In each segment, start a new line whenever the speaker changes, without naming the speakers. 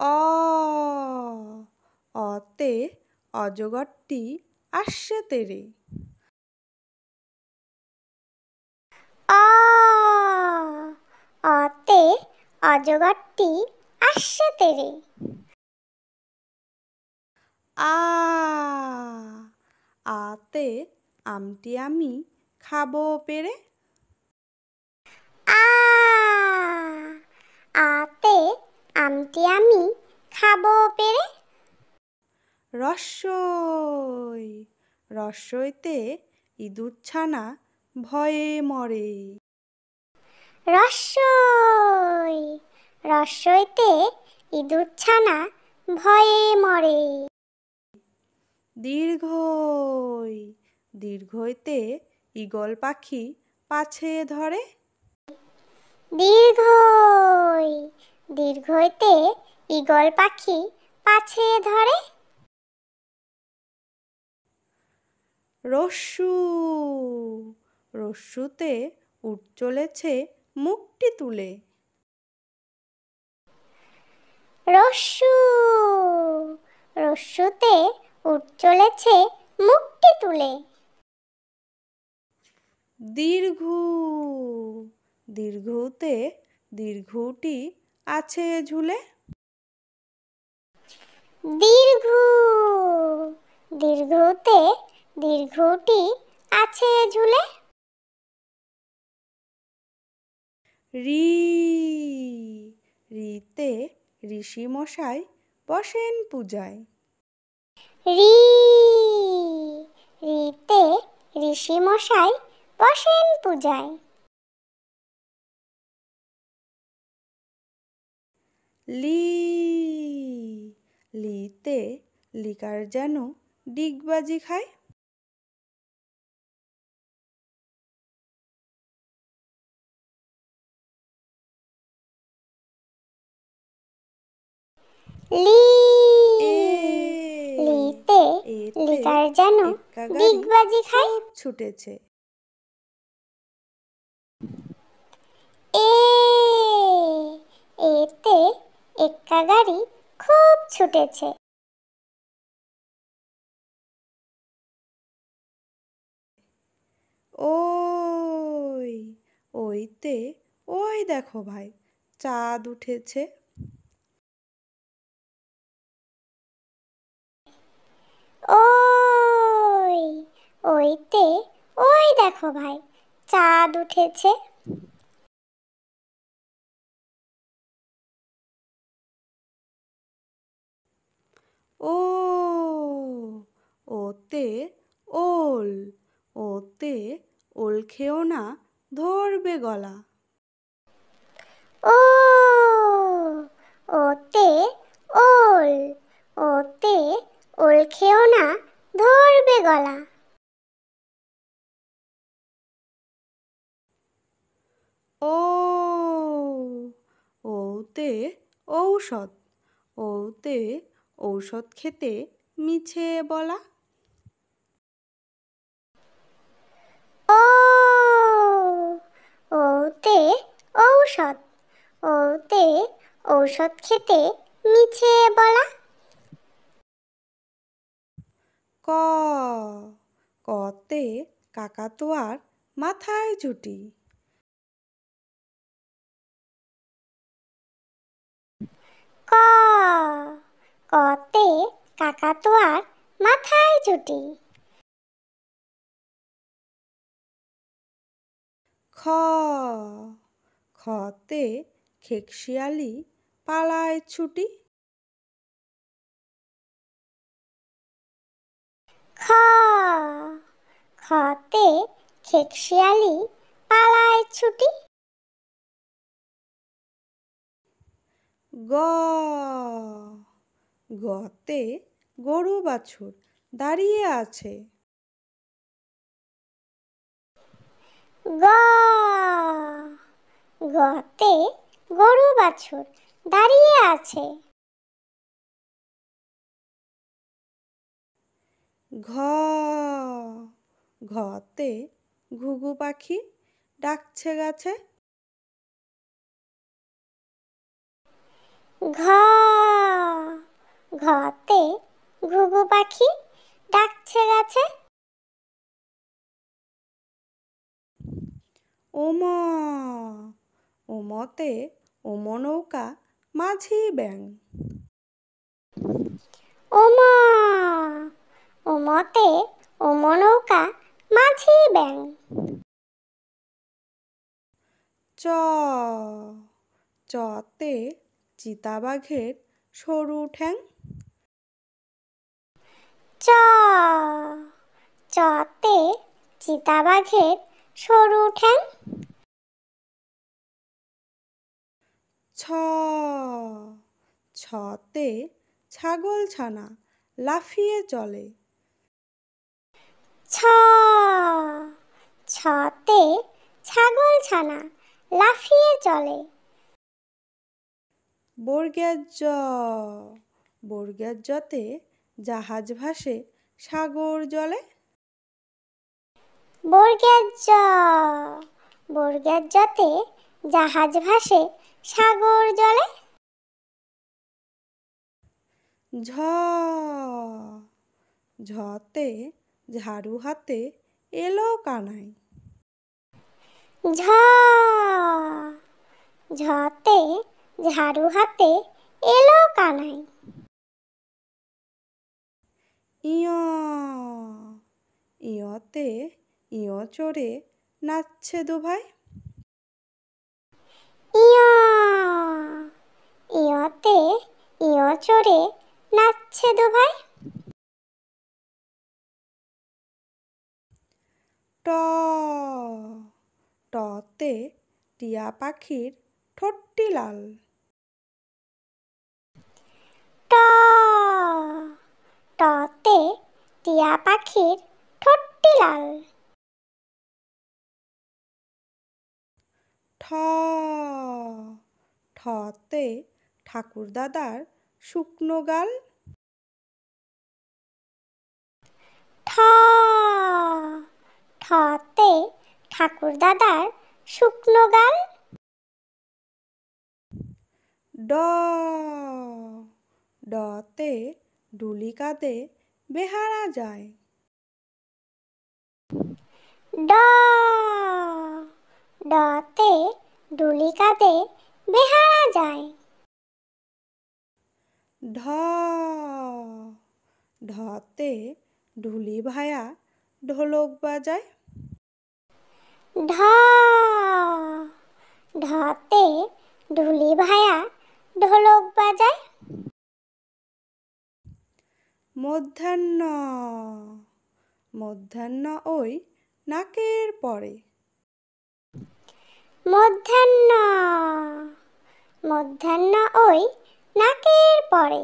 অ অতে অজগরটি আসছে তেরে।
অ অতে অজগরটি আসছে তেরে।
আ আতে আমটি আমি খাবো পেরে।
আ আতে আমটি আমি খাবো পেরে।
রস্বই রস্বইতে ইঁদুরছানা ভয়ে মরে।
রস্বই রস্বইতে ইঁদুরছানা ভয়ে মরে।
দীর্ঘই দীর্ঘইতে ঈগল পাখি পাছে ধরে।
দীর্ঘই দীর্ঘইতে ঈগল পাখি পাছে ধরে।
রস্যু রস্যুতে উট চলেছে মুখটি তুলে।
রস্যু রস্যুতে উট চলেছে মুখটি তুলে।
দীর্ঘু দীর্ঘুতে দীর্ঘুটি আছে ঝুলে।
দীর্ঘু দীর্ঘুতে দীর্ঘুটি আছে ঝুলে।
রি রিতে ঋষি মশাই বসেন পূজায়।
রি রিতে ঋষি মশাই বসেন পূজায়।
লি লিতে লিকার যেন ডিগবাজি খায়।
লি
এ
লিতে
এতে
লিকার যেন
এক্কা গাড়ি
ডিগবাজি খায়।
খুব ছুটেছে।
এ এতে এক্কা গাড়ি খুব ছুটেছে।
ওই ওইতে ওই দেখো ভাই চাঁদ উঠেছে।
ওই ওইতে ওই দেখো ভাই চাঁদ উঠেছে।
ও ওতে ওল ওতে ওল খেও না ধরবে গলা।
ও ওতে ওল ওতে ওল খেও না ধরবে গলা।
ও ওতে ঔষধ ওতে ঔষধ খেতে মিছে বলা।
ও ওতে ঔষধ ওতে ঔষধ খেতে মিছে বলা।
ক কতে কাকাতুয়ার মাথায় ঝুঁটি।
ক কতে কাকাতুয়ার মাথায় ঝুঁটি।
খ খতে খেকশিয়ালি পালায় ছুটি।
খ খতে খেকশিয়ালি পালায় ছুটি।
গ গতে গরু বাছুর দাঁড়িয়ে আছে।
গ গতে গরু বাছুর দাঁড়িয়ে আছে।
ঘ ঘতে ঘুঘু পাখি ডাকছে গাছে।
ঘ ঘতে ঘুঘু পাখি ডাকছে গাছে।
ওমা, ওমতে ওমো নৌকা মাঝি ব্যাং।
ওমা, ওমতে ওমো নৌকা মাঝি ব্যাং।
চ, চতে চিতাবাঘের সরু ঠ্যাং।
চ, চতে চিতাবাঘের সরু ঠ্যাং।
ছ, ছতে ছাগল ছানা লাফিয়ে চলে।
ছ, ছতে ছাগল ছানা লাফিয়ে চলে।
বর্গের জ, বর্গের জতে জাহাজ ভাসে সাগর জলে।
বর্গের জ, বর্গের জতে জাহাজ ভাসে সাগর জলে।
ঝ, ঝতে ঝাড়ু হাতে এলো কানাই।
ঝ, ঝতে ঝাড়ু হাতে এলো কানাই।
ইয়, ইয়তে ইয় চড়ে নাচছে দুভাই।
ইয়, ইয়তে ইয় চড়ে নাচছে দুভাই।
ট, টতে টিয়া পাখির ঠোঁটটি লাল।
ট, টতে টিয়া পাখির ঠোঁটটি লাল।
ঠ, ঠতে ঠাকুর দাদার শুকনো গাল।
ঠ, ঠতে ঠাকুর দাদার শুকনো গাল।
ড, ডতে ডুলি কাঁধে বেহারা যায়।
ড, ডতে ডুলি কাঁধে বেহারা যায়।
ঢ, ঢতে ঢুলি ভায়া ঢোলক বাজায়।
ঢ, ঢতে ঢুলি ভায়া ঢোলক বাজায়।
মধ্যাহ্ন, মধ্যাহ্ন ওই নাকের পরে।
মধ্যাহ্ন, মধ্যাহ্ন ওই নাকের পরে।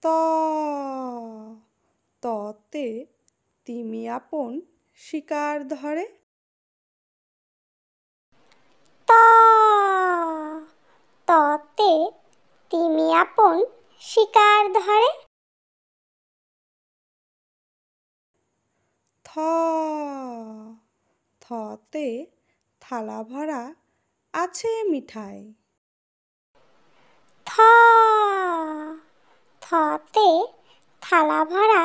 ত, ততে তিমি আপন শিকার ধরে।
ত, ততে তিমি আপন শিকার ধরে।
থ, থতে থালা ভরা আছে মিঠাই।
থ, থতে থালা ভরা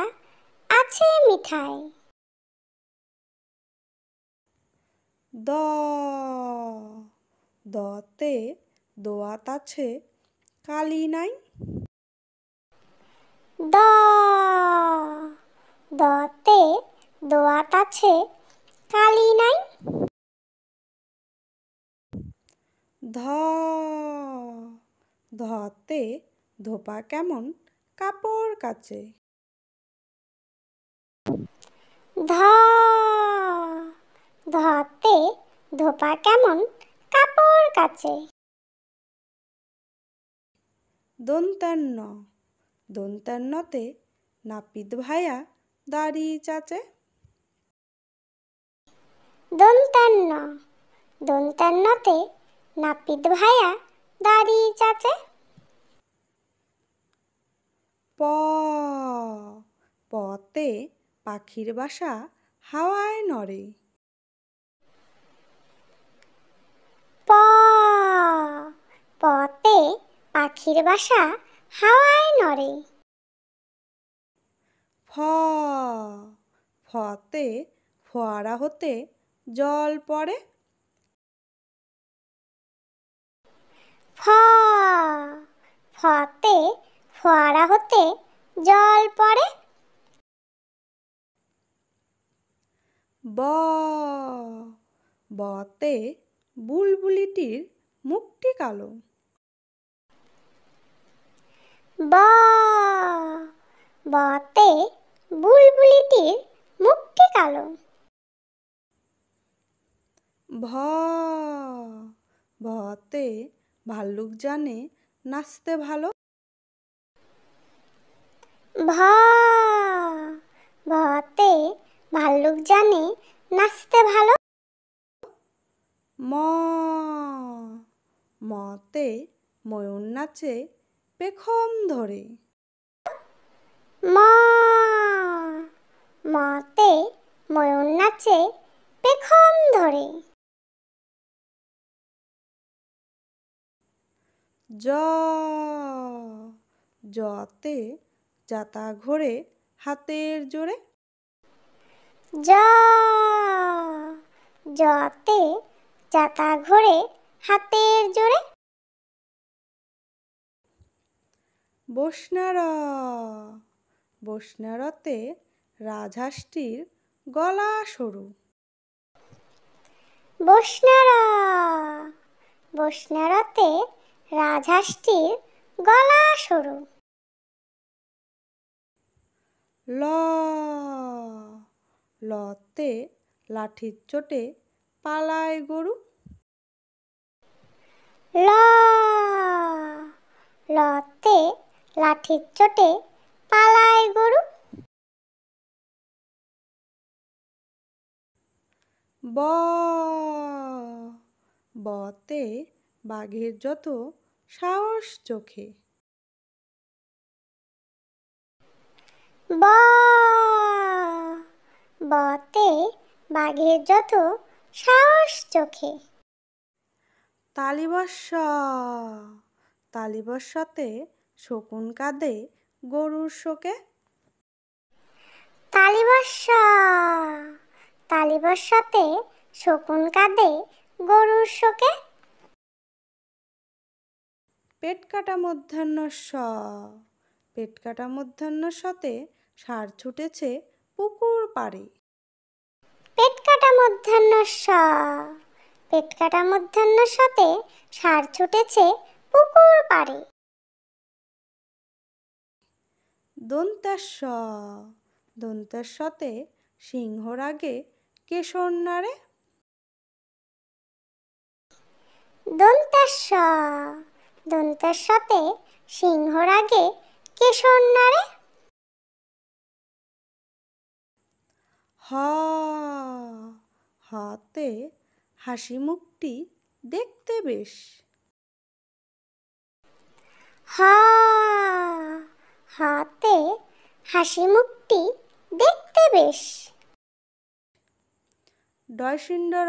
আছে মিঠাই।
দ, দতে দোয়াত আছে কালি নাই।
দ, দতে দোয়াত আছে কালি নাই।
ধ, ধতে ধোপা কেমন কাপড় কাচে।
ধ, ধতে ধোপা কেমন কাপড় কাচে।
দন্তান্ন, দন্তান্নতে নাপিত ভায়া দাড়ি চাচে।
দন্তান্ন, দন্তান্নতে নাপিত ভায়া দাড়ি চাচে।
প, পতে পাখির বাসা হাওয়ায় নড়ে।
প, পতে পাখির বাসা হাওয়ায় নড়ে।
ফ ফতে ফোয়ারা হতে জল পড়ে।
ফ ফতে ফোয়ারা হতে জল পড়ে।
ব বতে বুলবুলিটির মুখটি কালো।
ব বতে বুলবুলিটির মুখটি কালো।
ভ ভতে ভাল্লুক জানে নাচতে ভালো।
ভ ভতে ভাল্লুক জানে নাচতে ভালো।
ম মতে ময়ূর নাচে পেখম ধরে।
ম মতে ময়ূর নাচে পেখম ধরে।
জ জতে যাতা ঘোরে হাতের জোরে।
জ জতে যাতা ঘোরে হাতের জোরে।
বসনা র বসনারতে রাজহাঁসটির গলা সরু।
বসনা র বসনারতে রাজহাঁসটির গলা সরু।
ল লতে লাঠির চোটে পালায় গরু।
ল লতে লাঠির চোটে পালায় গরু।
ব বতে বাঘের যত সাহস চোখে।
ব বতে বাঘের যত সাহস চোখে।
তালিবস্য তালিবস্যতে শকুন কাঁদে গরুর শোকে।
তালিবস্য তালিবস্যতে শকুন কাঁদে গরুর শোকে।
পেট কাটা মধ্যাহ্নস্য পেট কাটা মধ্যাহ্নস্যতে ষাঁড় ছুটেছে পুকুর পাড়ে।
পেট কাটা মধ্যাহ্নস্য পেট কাটা মধ্যাহ্নস্যতে ষাঁড় ছুটেছে পুকুর পাড়ে।
দন্তেশ্ব দন্তেশ্বতে সিংহর আগে কেশর নাড়ে।
দন্তেশ্ব দন্তেশ্বতে সিংহর আগে কেশর নাড়ে।
হ হতে হাসি মুখটি দেখতে বেশ।
হ হতে হাসি মুখটি দেখতে বেশ।
ডয়সিন্ডর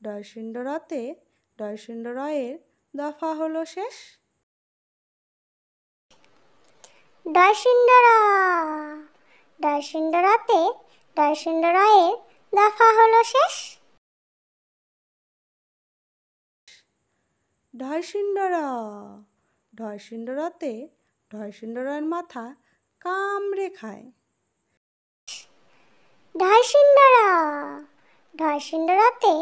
ডয়সিন্ডরতে ডয়সিন্ডরয়ের দফা হলো শেষ।
ডয়সিন্ডর ডয়সিন্ডরতে ডয়সিন্ডরয়ের দফা হলো শেষ।
ঢয়সিন্ডর ঢয়সিন্ডরতে ঢয়সিন্ডরের মাথা কামড়ে খায়।
ঢয়সিন্ডর ঢয়সিন্ডরতে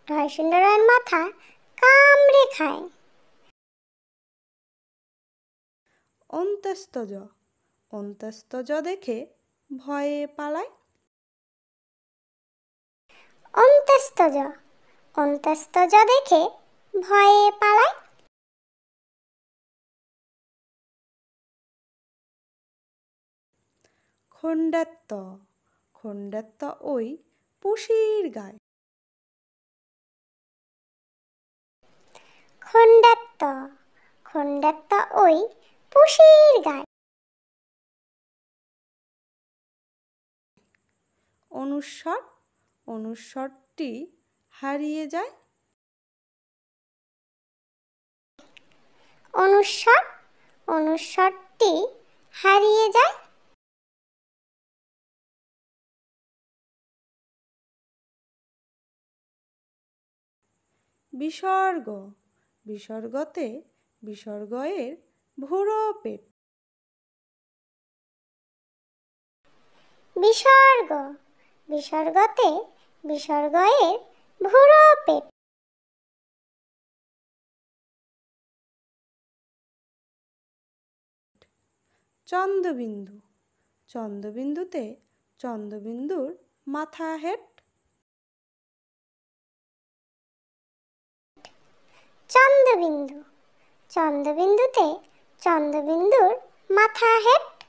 ঢয়সিন্ডরের মাথা কামড়ে খায়।
অন্ত্যস্তজ অন্ত্যস্তজ দেখে ভয়ে পালায়।
অন্ত্যস্তজ অন্ত্যস্তজ দেখে ভয়ে পালায়।
খণ্ডাত্ত খণ্ডাত্ত ওই পুষির গায়।
খণ্ডাত্ত খণ্ডাত্ত ওই পুষির গায়।
অনুস্বর অনুস্বরটি হারিয়ে যায়।
অনুস্বর, অনুস্বরটি হারিয়ে যায়।
বিসর্গ, বিসর্গতে বিসর্গ এর ভুরো পেট।
বিসর্গ, বিসর্গতে বিসর্গ এর ভুরো পেট।
চন্দ্রবিন্দু, চন্দ্রবিন্দুতে চন্দ্রবিন্দুর মাথা হেট।
চন্দ্রবিন্দু, চন্দ্রবিন্দুতে চন্দ্রবিন্দুর মাথা হেট।